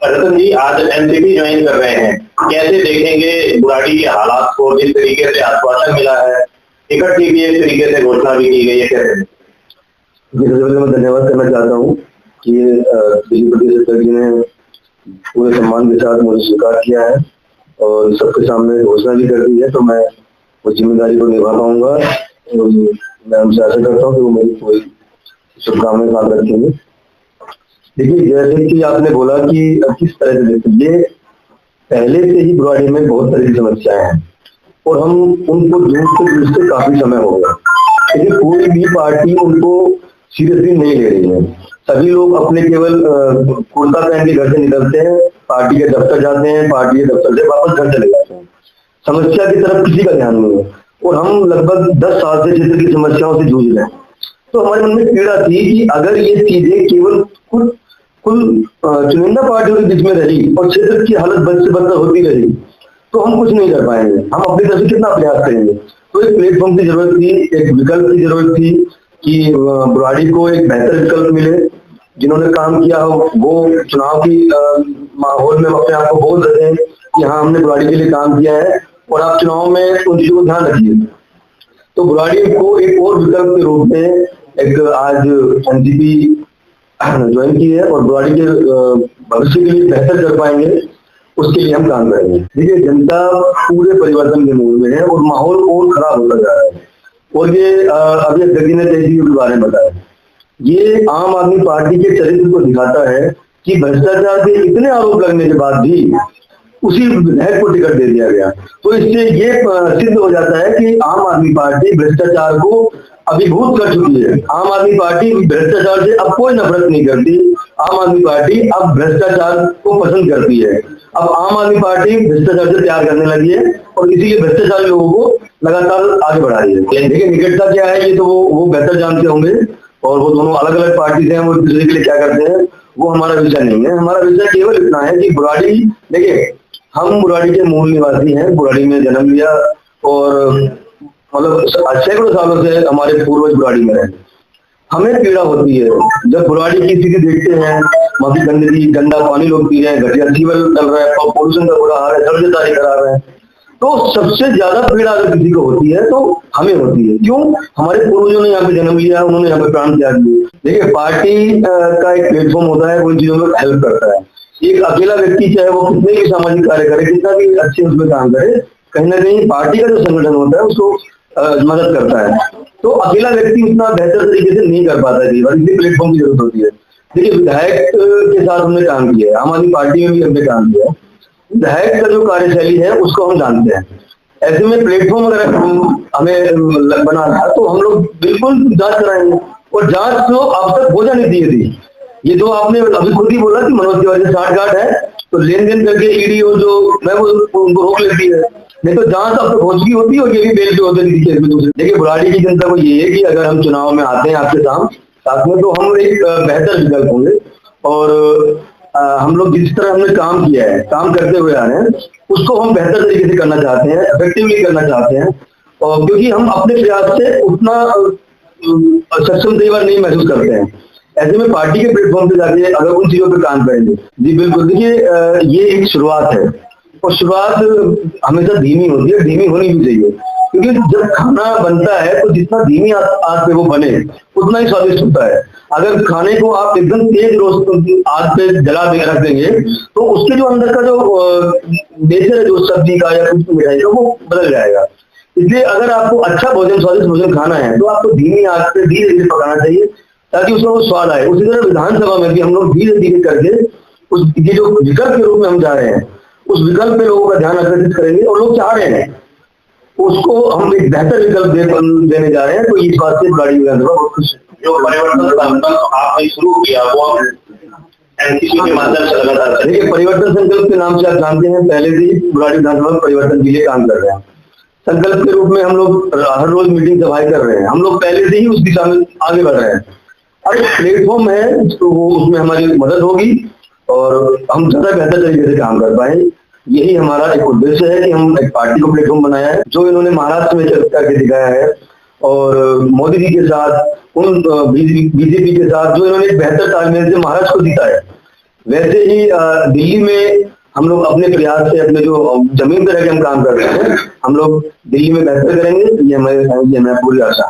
रतन जी आज NCP join कर रहे हैं, कैसे देखेंगे बुराड़ी के हालात को? जिस तरीके से आश्वासन मिला है, टिकट की भी एक तरीके से घोषणा भी की गई है, कैसे? सबसे पहले मैं धन्यवाद करना चाहता हूँ कि दिलीप सर जी ने पूरे सम्मान के साथ मुझे स्वीकार किया है और सबके सामने घोषणा भी कर दी है, तो मैं उस जिम्मेदारी को निभा पाऊंगा। मैं उनसे आशा करता हूँ कि वो मेरी कोई शुभकामनाएं साथ रखेंगे। देखिए, जैसे कि आपने बोला कि किस तरह से ये पहले से ही बुराड़ी में बहुत सारी समस्याएं हैं और हम उनको जूझते काफी समय हो गया, लेकिन कोई भी पार्टी उनको सीरियसली नहीं ले रही है। सभी लोग अपने केवल कुर्ता पहन के घर से निकलते हैं, पार्टी के दफ्तर जाते हैं, पार्टी के दफ्तर से वापस घर चले जाते हैं। समस्या की तरफ किसी का ध्यान नहीं है और हम लगभग 10 साल से क्षेत्र की समस्याओं से जूझ रहे हैं। तो हमारे मन में पीड़ा थी कि अगर ये चीजें केवल कुल चुनिंदा पार्टियों के बीच में रही और क्षेत्र की हालत बद से बदतर होती रही तो हम कुछ नहीं कर पाएंगे। हम अपनी तरफ से कितना प्रयास करेंगे? तो एक प्लेटफॉर्म की जरूरत थी, एक विकल्प की जरूरत थी कि बुराड़ी को एक बेहतर विकल्प मिले। जिन्होंने काम किया हो वो चुनाव की माहौल में अपने आप को बोल रहे हैं कि हाँ, हमने बुराड़ी के लिए काम किया है और आप चुनाव में उन चीजों को ध्यान रखिए। तो बुराड़ी को एक और विकल्प के रूप में एक आज एनसीपी ज्वाइन की है और बुराड़ी के भविष्य के लिए बेहतर कर पाएंगे, उसके लिए हम काम करेंगे। देखिए, जनता पूरे परिवर्तन के मूड में है और माहौल और खराब होता जा रहा है। और ये अभी अध्यक्ष ने तेजी के बारे में बताया, ये आम आदमी पार्टी के चरित्र को दिखाता है कि भ्रष्टाचार के इतने आरोप लगने के बाद भी उसी विधायक को टिकट दे दिया गया। तो इससे ये सिद्ध हो जाता है कि आम आदमी पार्टी भ्रष्टाचार को अभिभूत कर चुकी है। आम आदमी पार्टी भ्रष्टाचार से अब कोई नफरत नहीं करती। आम आदमी पार्टी अब भ्रष्टाचार को पसंद करती है। अब आम आदमी पार्टी भ्रष्टाचार से प्यार करने लगी है और इसीलिए भ्रष्टाचारी लोगों को लगातार आगे बढ़ा रही है। देखिए, निकटता क्या है ये तो वो बेहतर जानते होंगे और वो दोनों अलग अलग पार्टी हैं, वो दूसरे के लिए क्या करते हैं वो हमारा विषय नहीं है। हमारा विषय केवल इतना है कि बुराड़ी, देखिए हम बुराड़ी के मूल निवासी हैं, बुराड़ी में जन्म लिया और मतलब सैकड़ों सालों से हमारे पूर्वज बुराड़ी में रहे। हमें पीड़ा होती है जब बुराड़ी की स्थिति देखते हैं, वहां की गंदगी, गंदा पानी लोग पी रहे हैं, घटिया जीवन चल रहा है, पॉल्यूशन का बुरा हाल है, सड़क खराब है। तो सबसे ज्यादा पीड़ा अगर किसी को होती है तो हमें होती है। क्यों? हमारे पूर्वजों ने यहाँ पे जन्म लिया, उन्होंने यहाँ पे प्राण त्याग दिए। देखिए, पार्टी का एक प्लेटफॉर्म होता है, उन चीजों में हेल्प करता है। एक अकेला व्यक्ति चाहे वो कितने भी सामाजिक कार्य करे, कितना भी अच्छे उसमें काम करे, कहीं ना कहीं पार्टी का जो संगठन होता है उसको मदद करता है। तो अकेला व्यक्ति उतना बेहतर तरीके से नहीं कर पाता है, इसलिए प्लेटफॉर्म की जरूरत होती है। देखिए, विधायक के साथ हमने काम किया है, आम आदमी पार्टी में भी हमने काम किया है। विधायक का जो कार्यशैली है उसको हम जानते हैं। ऐसे में प्लेटफॉर्म अगर हमें बना था तो हम लोग बिल्कुल जांच कराएंगे और जांच तो अब तक हो जानी चाहिए थी। ये जो आपने अभी खुद ही बोला कि मनोज तिवारी से 60-गांठ है तो लेन देन करके ईडी और जो मैं वो उनको रोक लेती है, नहीं तो जांच अब तक हो चुकी होती है और ये भी बेल पे होते थे दूसरे। देखिए, बुराड़ी की जनता को ये है कि अगर हम चुनाव में आते हैं आपके साथ में तो हम एक बेहतर विकल्प होंगे और हम लोग जिस तरह हमने काम किया है, काम करते हुए आ रहे हैं, उसको हम बेहतर तरीके से करना चाहते हैं, इफेक्टिवली करना चाहते हैं। और क्योंकि हम अपने प्रयास से उतना सक्षम कई बार नहीं महसूस करते हैं, ऐसे में पार्टी के प्लेटफॉर्म पे जाके अगर उन चीजों पे काम करेंगे। जी बिल्कुल, देखिए ये एक शुरुआत है और शुरुआत हमेशा धीमी होती है, धीमी होनी भी चाहिए, क्योंकि जब खाना बनता है तो जितना धीमी आग पे वो बने उतना ही स्वादिष्ट होता है। अगर खाने को आप एकदम तेज रोज आग पे जला रख देंगे तो उसके जो अंदर का जो नेचर है जो सब्जी का या कुछ मिठाई का वो बदल जाएगा। इसलिए अगर आपको अच्छा भोजन, स्वादिष्ट भोजन खाना है तो आपको धीमी आग पे धीरे धीरे पकाना चाहिए ताकि उसमें वो स्वाद आए। उसी तरह विधानसभा में भी हम लोग धीरे धीरे करके उस ये जो विकल्प के रूप में हम जा रहे हैं उस विकल्प पे लोगों का ध्यान आकर्षित करेंगे और लोग चाह रहे हैं उसको हम एक बेहतर विकल्प देने जा रहे हैं। तो इस बात से बुराड़ी विधानसभा बहुत खुश है। जो परिवर्तन संकल्प आपने शुरू किया वो एनसीपी के माध्यम से लगातार, देखिए परिवर्तन संकल्प के नाम से आप जानते हैं पहले से ही बुराड़ी विधानसभा में परिवर्तन के लिए काम कर रहे हैं। संकल्प के रूप में हम लोग हर रोज मीटिंग सभाएं कर रहे हैं, हम लोग पहले से ही उस दिशा में आगे बढ़ रहे हैं। अब प्लेटफॉर्म है तो वो उसमें हमारी मदद होगी और हम ज्यादा बेहतर तरीके से काम कर पाए। यही हमारा एक उद्देश्य है कि हम एक पार्टी को प्लेटफॉर्म बनाया है जो इन्होंने महाराष्ट्र में करके दिखाया है और मोदी जी के साथ, उन बीजेपी के साथ जो इन्होंने एक बेहतर तालमेल से महाराष्ट्र को जीता है। वैसे ही दिल्ली में हम लोग अपने प्रयास से अपने जो जमीन पर रह के हम काम कर रहे हैं, हम लोग दिल्ली में बेहतर करेंगे, ये हमें पूरी आशा है।